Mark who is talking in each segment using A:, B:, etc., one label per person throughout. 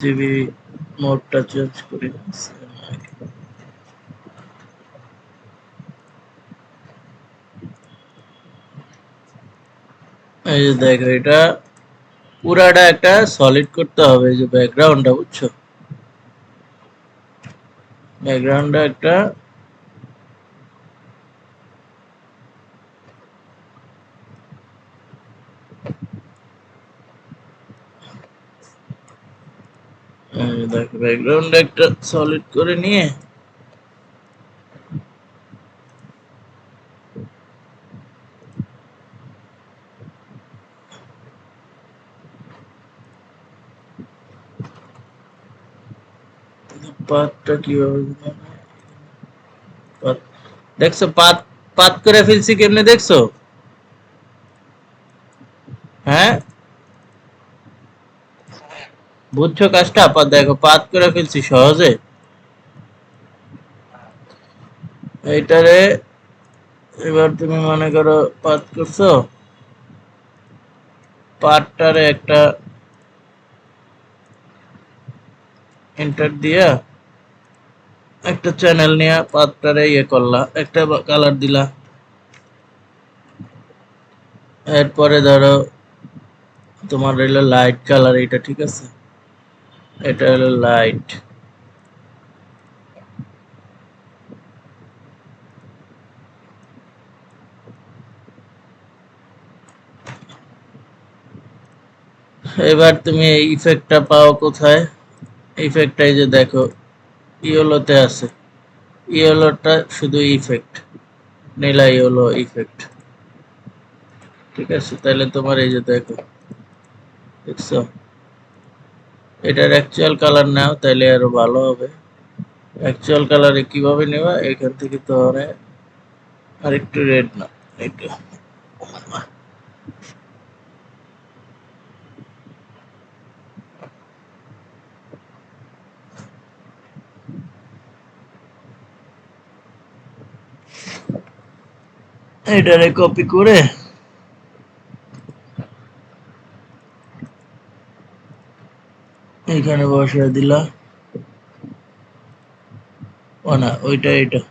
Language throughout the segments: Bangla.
A: জিবি মোডটা চেঞ্জ করে এই যে দেখো এটা পুরাটা একটা সলিড করতে হবে, এই যে ব্যাকগ্রাউন্ডটা বুঝছো, ব্যাকগ্রাউন্ডটা একটা দেখো ব্যাকগ্রাউন্ডটা একটা সলিড করে নিয়ে পাতটা কিভাবে পাত দেখছো, পাত পাত করে ফেলছি কেমনে দেখছো? হ্যাঁ বুঝছো কাজটা? দেখো পাত করে ফেলছি সহজে। এইটারে এবার তুমি মনে করো পাত করছো, পাতটারে একটা এন্টার দিয়া একটা চ্যানেল নিয়ে পাতটারে ইয়ে করলা, একটা কালার দিলা। এরপরে ধরো তোমার হলো লাইট কালার, এটা ঠিক আছে, এটা হলো লাইট। এবার তুমি এই ইফেক্টটা পাও কোথায়? ইফেক্টটাই যে দেখো ইয়েলোতে আছে, ইয়েলোটা শুধু ইফেক্ট, নীলা ইয়েলো ইফেক্ট, ঠিক আছে? তাহলে তোমার এই যে দেখো, দেখছো, এটার অ্যাকচুয়াল কালার নাও তাহলে আরো ভালো হবে। অ্যাকচুয়াল কালারে কিভাবে নেবা, এখান থেকে তো আর একটু রেড না, এটা এটারে কপি করে এখানে বসিয়ে দিলা। ও না, ওইটা এটা,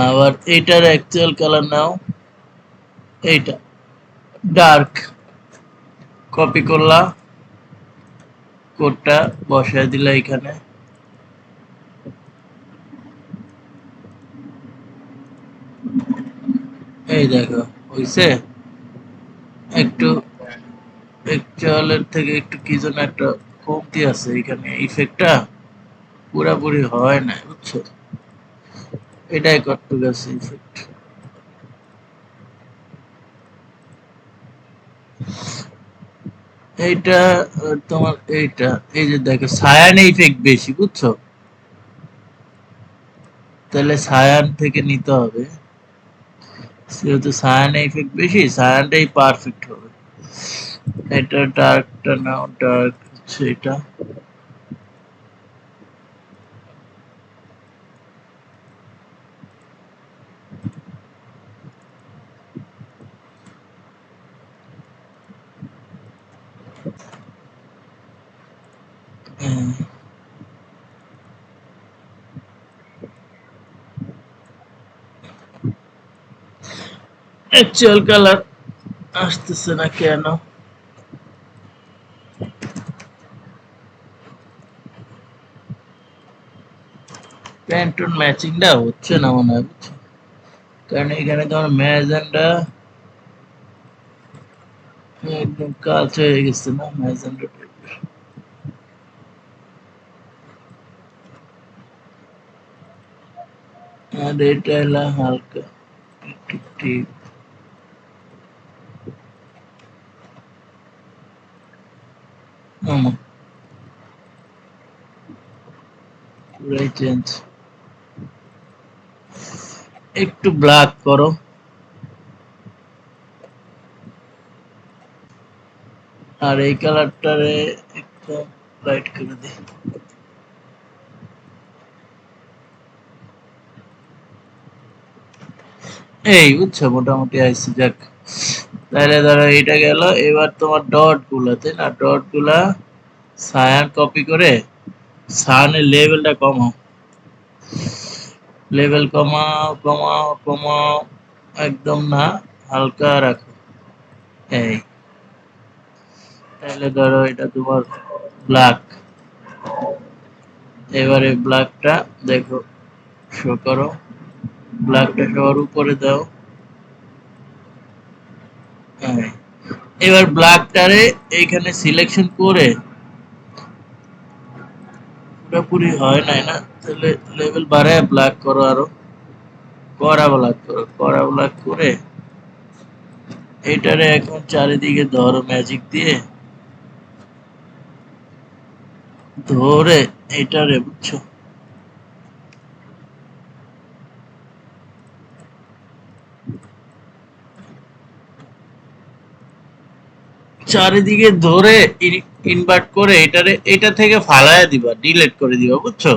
A: আবার এইটার অ্যাকচুয়াল কালার নাও, এইটা ডার্ক, কপি করলা, কোডটা বসায় দিলা এখানে। এই দেখো হইছে, একটু অ্যাকচুয়ালের থেকে একটু কি যেন একটা কমতি আছে এখানে, ইফেক্টটা পুরাপুরি হয় না বুঝছো, এটাই করতে গেছে ইফেক্ট। এইটা তোমার এইটা, এই যে দেখো সায়ান ইফেক্ট বেশি বুঝছো, তাহলে সায়ান থেকে নিতে হবে, যেহেতু সায়ান ইফেক্ট বেশি, সায়ানটাই পারফেক্ট হবে। এটা ডার্কটা নাও, ডার্ক হচ্ছে এটা। অ্যাকচুয়াল কালার আসতেছে না কেন? প্যান্টুন ম্যাচিংটা হচ্ছে না মনে হয় বুঝছো? কারণ এখানে তোমার ম্যাজেন্ডা একদম কাজ হয়ে গেছে না ম্যাজেন্ডা টাইপের। আর এটা হলো হালকা একটু ডিপ। পুরাই চেঞ্জ, একটু ব্ল্যাক করো, আর এই কালারটারে একটু লাইট করে দিই। এই বুঝছো, মোটামুটি আইসি, যাক। তাহলে ধরো এটা গেল, এবার তোমার ডট গুলা, তাই না? ডট গুলা সায়ান কপি করে সায়ানের লেভেলটা কমাও, লেভেল কমাও কমাও কমাও, একদম না, হালকা রাখো। এই, তাহলে ধরো এটা তোমার ব্ল্যাক। এবারে ব্ল্যাকটা দেখো, শো করো, ব্ল্যাকটা সবার উপরে দাও। হ্যাঁ, এবার ব্ল্যাকটারে এইখানে সিলেকশন করে, পুরোপুরি হয় নাই না, তাহলে লেভেল বাড়ায় ব্ল্যাক করো, আরো কড়া ব্ল্যাক করো, কড়া ব্ল্যাক করে এটারে এখন চারিদিকে ধরো ম্যাজিক দিয়ে, ধরে এটারে, বুঝছো, চারিদিকে ধরে ইনভার্ট করে এটারে এটা থেকে ফালায়া দিবা, ডিলিট করে দিবা, বুঝছো?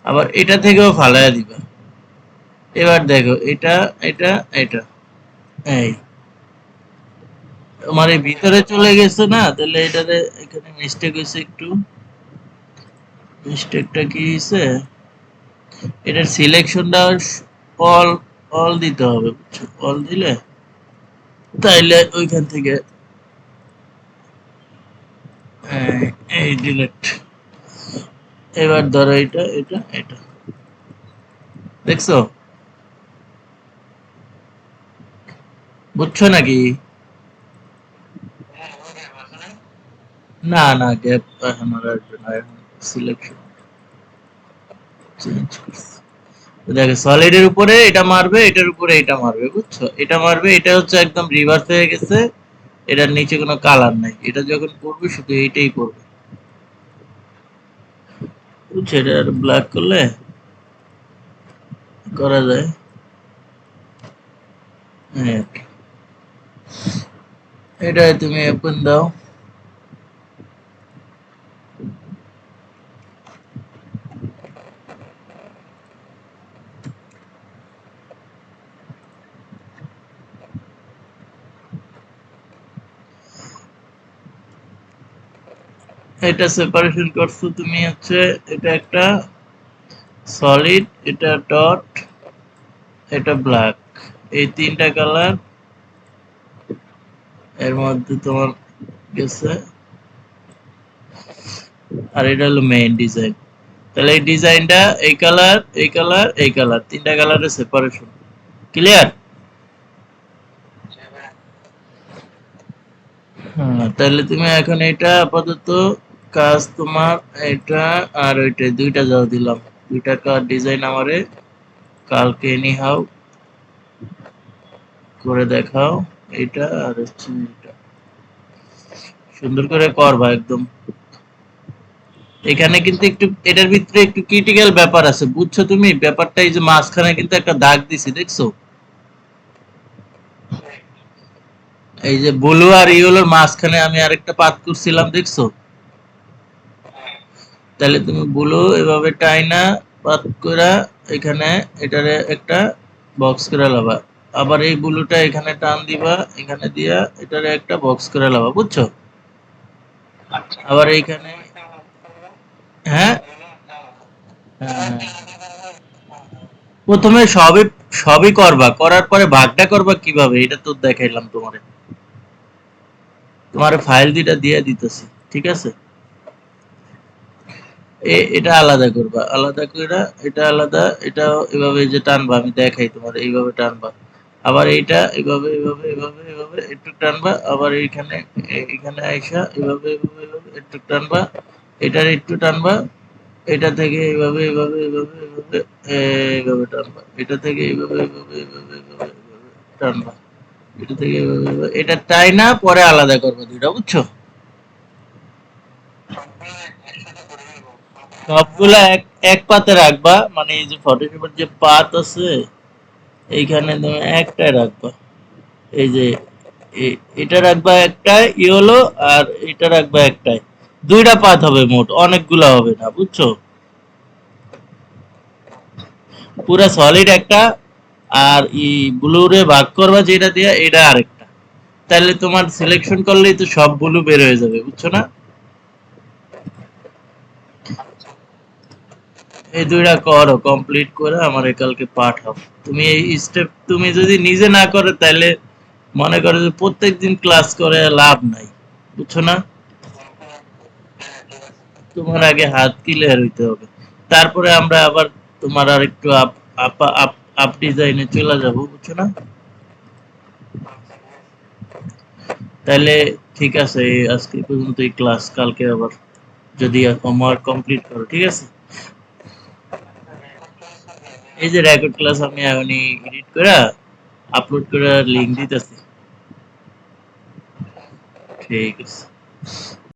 A: আবার এটা থেকেও ফালায়া দিবা। এবার দেখো এটা, এটা, এটা, এই তোমার এই ভিতরে চলে গেছে না, তাহলে এটাতে এখানে মিস্টেক হয়েছে একটু। মিস্টেকটা কি হয়েছে, এটার সিলেকশনটা অল, অল দিতে হবে, বুঝছো? অল দিলে তাইলে ওইখান থেকে এই ডিলেট। এবার ধরো এটা, এটা, এটা, দেখছো? বুঝছো নাকি? না না, গ্যাপ এখন আর আসবে না, এখন সিলেকশন চেঞ্জ করছি। দেখো সলিডের উপরে এটা মারবে, এটার উপরে এটা মারবে, বুঝছো? এটা মারবে, এটা হচ্ছে একদম রিভার্স হয়ে গেছে, এটার নিচে কোনো কালার নাই, এটা যখন পড়বে শুধু এইটাই পড়বে, বুঝছো? এটা ব্ল্যাক করলে করা যায়। এই আর কি। এটা তুমি ওপেন দাও। এটা সেপারেশন করছো তুমি, হচ্ছে এটা একটা সলিড, এটা ডট, এটা ব্ল্যাক, এই তিনটা কালার এর মধ্যে তোমার গেছে। আর এটা হলো মেইন ডিজাইন। তাহলে এই ডিজাইনটা এই কালার, এই কালার, এই কালার, তিনটা কালারের সেপারেশন। ক্লিয়ার? হ্যাঁ, তাহলে তুমি এখন এটা আপাতত কাজ তোমার, এটা আর ওইটা দুইটা যাও দিলাম, দুইটা কার ডিজাইন আমারে কালকে এনি হাউ করে দেখাও। এটা আর হচ্ছে এটা সুন্দর করে করবা একদম। এখানে কিন্তু একটু এটার ভিতরে একটু ক্রিটিক্যাল ব্যাপার আছে, বুঝছো তুমি ব্যাপারটা? এই যে মাঝখানে কিন্তু একটা দাগ দিছি, দেখছো? এই যে ব্লু আর ইয়েলোর মাঝখানে আমি আরেকটা পাত করছিলাম, দেখছো? তাহলে তুমি ব্লু এভাবে টাইনা পাত কইরা এখানে এটারে একটা বক্স করে লাবা, আবার এই ব্লুটা এখানে টান দিবা, এখানে দিয়া এটারে একটা বক্স করে লাবা, বুঝছো? আবার এইখানে, হ্যাঁ, হ্যাঁ, প্রথমে সবই সবই করবা, করার পরে ভাগটা করবা কিভাবে এটা তো দেখাইলাম তোমারে। তোমার ফাইল দুইটা দিয়ে দিতেছি, ঠিক আছে? এটা আলাদা করবা, আলাদা কইরা এটা আলাদা, এটা এভাবে যে টানবা, আমি দেখাই তোমার, এইভাবে টানবা। আবার এইটা এভাবে এভাবে এভাবে এভাবে একটু টানবা, আবার এইখানে এখানে আইসা এভাবে এভাবে এভাবে একটু টানবা, এটার একটু টানবা, এটা থেকে এইভাবে এভাবে এভাবে এভাবে এইভাবে টানবা, এটা থেকে এইভাবে এভাবে এভাবে এভাবে এভাবে টানবা, এটা থেকে এভাবে এভাবে, এটা টাইনা পরে আলাদা করবা দুইটা, বুঝছো? সবগুলা এক এক পাতে রাখবা, মানে এই যে ফটোশপের যে পাত আছে এইখানে তুমি একটাই রাখবা। এই যে এটা রাখবা একটাই ইয়েলো, আর এটা রাখবা একটাই, দুইটা পাত হবে, মোট অনেকগুলা হবে না, বুঝছো? পুরা সলিড একটা আর ব্লু রে ভাগ করবা যেটা দিয়া এটা আরেকটা, তাহলে তোমার সিলেকশন করলেই তো সব ব্লু বের হয়ে যাবে, বুঝছো না? এই দুইটা করো, কমপ্লিট করে আমার কালকে পাঠাও। তুমি এই স্টেপ তুমি যদি নিজে না করে তাহলে মনে করো যে প্রত্যেকদিন ক্লাস করে লাভ নাই, বুঝছো না? তোমার আগে হাত ক্লিয়ার হইতে হবে, তারপরে আমরা আবার তোমার আর একটু আপ আপ আপ আপ ডিজাইনে চলে যাব, বুঝছো না? তাহলে ঠিক আছে, আজকে পর্যন্তই ক্লাস, কালকে আবার যদি হোমওয়ার্ক কমপ্লিট করো, ঠিক আছে? এই যে রেকর্ড ক্লাস আমি এখনই এডিট করে আপলোড করে লিংক দিতেছি। ঠিক আছে।